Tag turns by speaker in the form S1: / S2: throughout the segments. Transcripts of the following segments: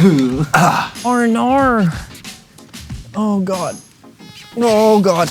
S1: R&R. Oh God. Oh God.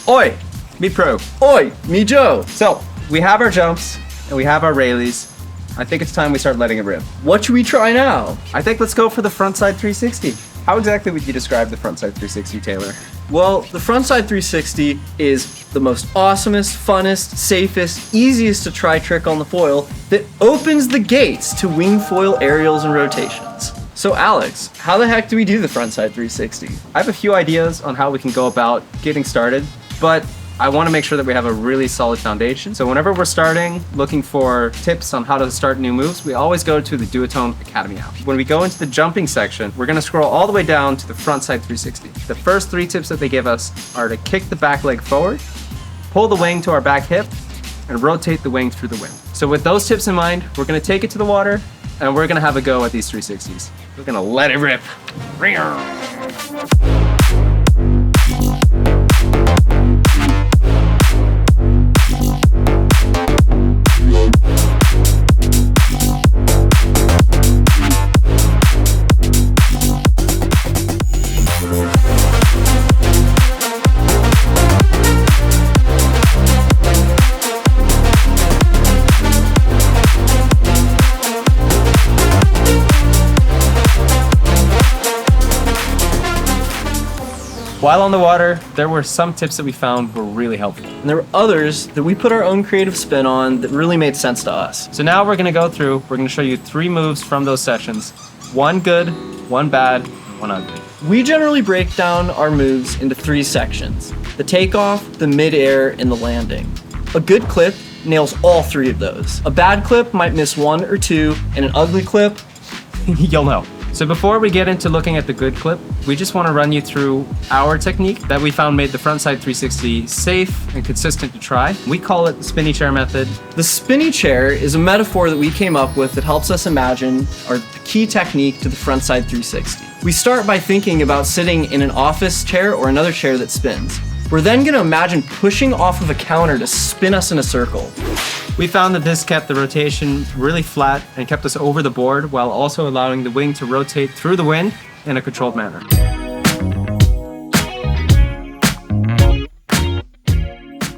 S2: Oi, me pro. Oi, me Joe. So we have our jumps and we have our Rayleighs. I think it's time we start letting it rip.
S1: What should we try now?
S2: I think let's go for the frontside 360. How exactly would you describe the frontside 360, Taylor?
S1: Well, the frontside 360 is the most awesomest, funnest, safest, easiest to try trick on the foil that opens the gates to wing foil aerials and rotations. So Alex, how the heck do we do the frontside 360?
S2: I have a few ideas on how we can go about getting started, but I want to make sure that we have a really solid foundation. So whenever we're starting, looking for tips on how to start new moves, we always go to the Duotone Academy app. When we go into the jumping section, we're going to scroll all the way down to the frontside 360. The first 3 tips that they give us are to kick the back leg forward, pull the wing to our back hip, and rotate the wing through the wind. So with those tips in mind, we're going to take it to the water, and we're going to have a go at these 360s. We're going to let it rip. While on the water, there were some tips that we found were really helpful.
S1: And there were others that we put our own creative spin on that really made sense to us.
S2: So now we're gonna go through, we're gonna show you 3 moves from those sessions. 1 good, 1 bad, and 1 ugly.
S1: We generally break down our moves into 3 sections: the takeoff, the mid-air, and the landing. A good clip nails all 3 of those. A bad clip might miss 1 or 2, and an ugly clip,
S2: you'll know. So before we get into looking at the good clip, we just want to run you through our technique that we found made the frontside 360 safe and consistent to try. We call it the spinny chair method.
S1: The spinny chair is a metaphor that we came up with that helps us imagine our key technique to the frontside 360. We start by thinking about sitting in an office chair or another chair that spins. We're then going to imagine pushing off of a counter to spin us in a circle.
S2: We found that this kept the rotation really flat and kept us over the board while also allowing the wing to rotate through the wind in a controlled manner.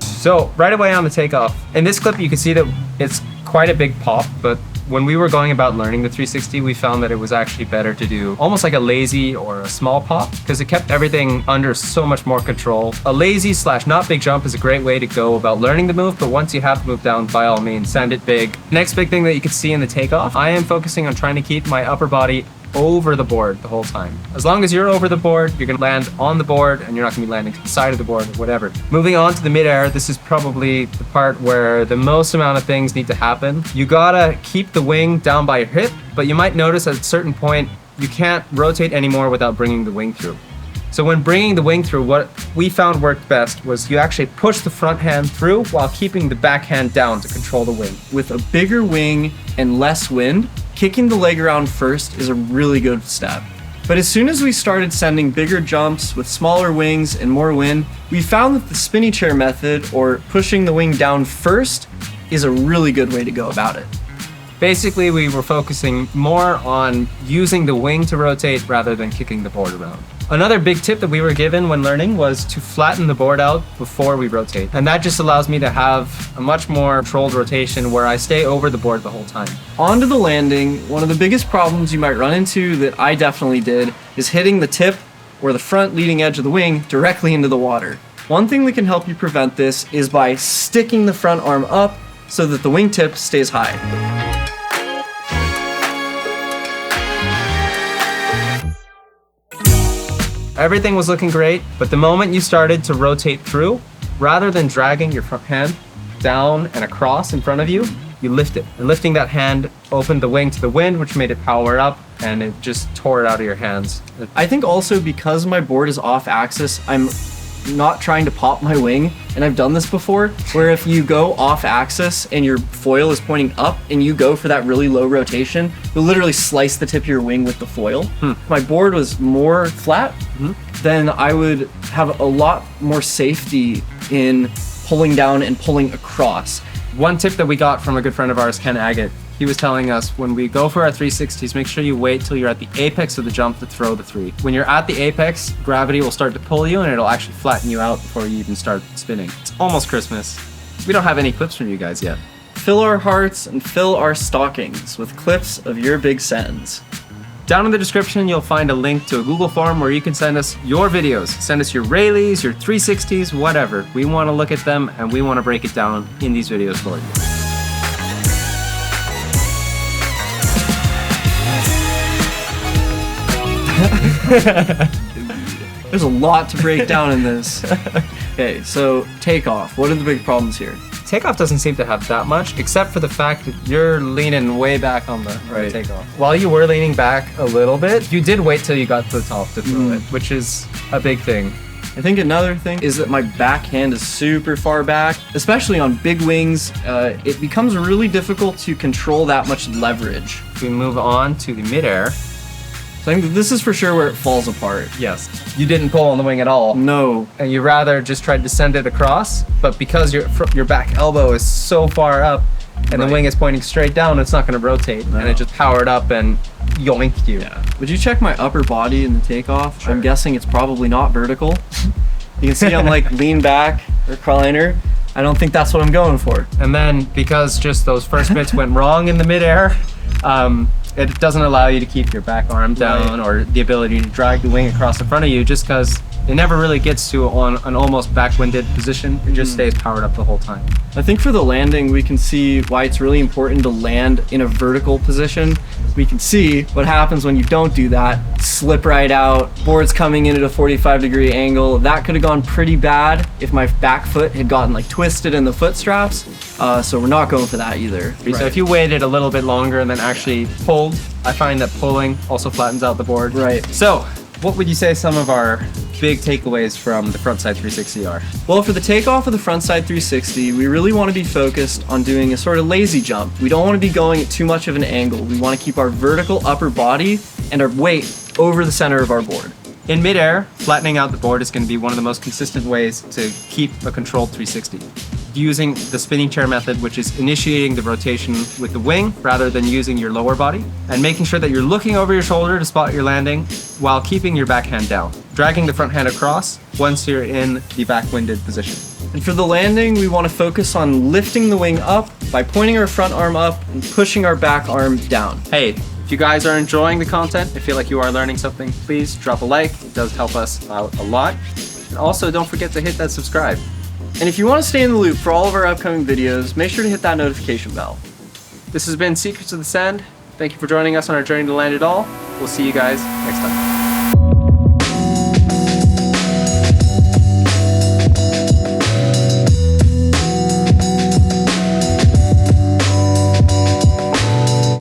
S2: So right away on the takeoff, in this clip you can see that it's quite a big pop, but when we were going about learning the 360, we found that it was actually better to do almost like a lazy or a small pop because it kept everything under so much more control. A lazy / not big jump is a great way to go about learning the move, but once you have the move down, by all means, send it big. Next big thing that you can see in the takeoff, I am focusing on trying to keep my upper body over the board the whole time. As long as you're over the board, you're gonna land on the board and you're not gonna be landing to the side of the board or whatever. Moving on to the mid-air, this is probably the part where the most amount of things need to happen. You gotta keep the wing down by your hip, but you might notice at a certain point, you can't rotate anymore without bringing the wing through. So when bringing the wing through, what we found worked best was you actually push the front hand through while keeping the back hand down to control the wing.
S1: With a bigger wing and less wind, kicking the leg around first is a really good step. But as soon as we started sending bigger jumps with smaller wings and more wind, we found that the spinny chair method, or pushing the wing down first, is a really good way to go about it.
S2: Basically, we were focusing more on using the wing to rotate rather than kicking the board around. Another big tip that we were given when learning was to flatten the board out before we rotate. And that just allows me to have a much more controlled rotation where I stay over the board the whole time.
S1: On to the landing, one of the biggest problems you might run into that I definitely did is hitting the tip or the front leading edge of the wing directly into the water. One thing that can help you prevent this is by sticking the front arm up so that the wingtip stays high.
S2: Everything was looking great, but the moment you started to rotate through, rather than dragging your front hand down and across in front of you, you lift it. And lifting that hand opened the wing to the wind, which made it power up, and it just tore it out of your hands.
S1: I think also because my board is off axis, I'm not trying to pop my wing, and I've done this before, where if you go off axis and your foil is pointing up and you go for that really low rotation, you'll literally slice the tip of your wing with the foil. If my board was more flat, then I would have a lot more safety in pulling down and pulling across.
S2: One tip that we got from a good friend of ours, Ken Agate, he was telling us when we go for our 360s, make sure you wait till you're at the apex of the jump to throw the 3. When you're at the apex, gravity will start to pull you and it'll actually flatten you out before you even start spinning. It's almost Christmas. We don't have any clips from you guys yet.
S1: Fill our hearts and fill our stockings with clips of your big sends.
S2: Down in the description, you'll find a link to a Google form where you can send us your videos. Send us your Rayleighs, your 360s, whatever. We want to look at them and we want to break it down in these videos for you.
S1: There's a lot to break down in this. Okay, so takeoff. What are the big problems here?
S2: Takeoff doesn't seem to have that much, except for the fact that you're leaning way back on the takeoff. While you were leaning back a little bit, you did wait till you got to the top to throw it, which is a big thing.
S1: I think another thing is that my backhand is super far back, especially on big wings. It becomes really difficult to control that much leverage.
S2: If we move on to the midair.
S1: So I think this is for sure where it falls apart.
S2: Yes. You didn't pull on the wing at all.
S1: No.
S2: And you rather just tried to send it across, but because your back elbow is so far up and the wing is pointing straight down, it's not going to rotate. No. And it just powered up and yoinked you.
S1: Yeah. Would you check my upper body in the takeoff? Sure. I'm guessing it's probably not vertical. You can see I'm like lean back, recliner. I don't think that's what I'm going for.
S2: And then because just those first bits went wrong in the midair, it doesn't allow you to keep your back arm down or the ability to drag the wing across the front of you, just because it never really gets to an almost backwinded position. It just stays powered up the whole time.
S1: I think for the landing, we can see why it's really important to land in a vertical position. We can see what happens when you don't do that. Slip right out, board's coming in at a 45-degree angle. That could have gone pretty bad if my back foot had gotten like twisted in the foot straps. So we're not going for that either.
S2: So if you waited a little bit longer and then actually pulled, I find that pulling also flattens out the board.
S1: Right.
S2: So what would you say some of our big takeaways from the frontside 360 are?
S1: Well, for the takeoff of the frontside 360, we really want to be focused on doing a sort of lazy jump. We don't want to be going at too much of an angle. We want to keep our vertical upper body and our weight over the center of our board.
S2: In midair, flattening out the board is going to be one of the most consistent ways to keep a controlled 360. Using the spinning chair method, which is initiating the rotation with the wing rather than using your lower body, and making sure that you're looking over your shoulder to spot your landing while keeping your backhand down. Dragging the front hand across once you're in the backwinded position.
S1: And for the landing, we want to focus on lifting the wing up by pointing our front arm up and pushing our back arm down.
S2: Hey, if you guys are enjoying the content, I feel like you are learning something, please drop a like. It does help us out a lot. And also don't forget to hit that subscribe.
S1: And if you want to stay in the loop for all of our upcoming videos, make sure to hit that notification bell.
S2: This has been Secrets of the Sand. Thank you for joining us on our journey to land it all. We'll see you guys next time.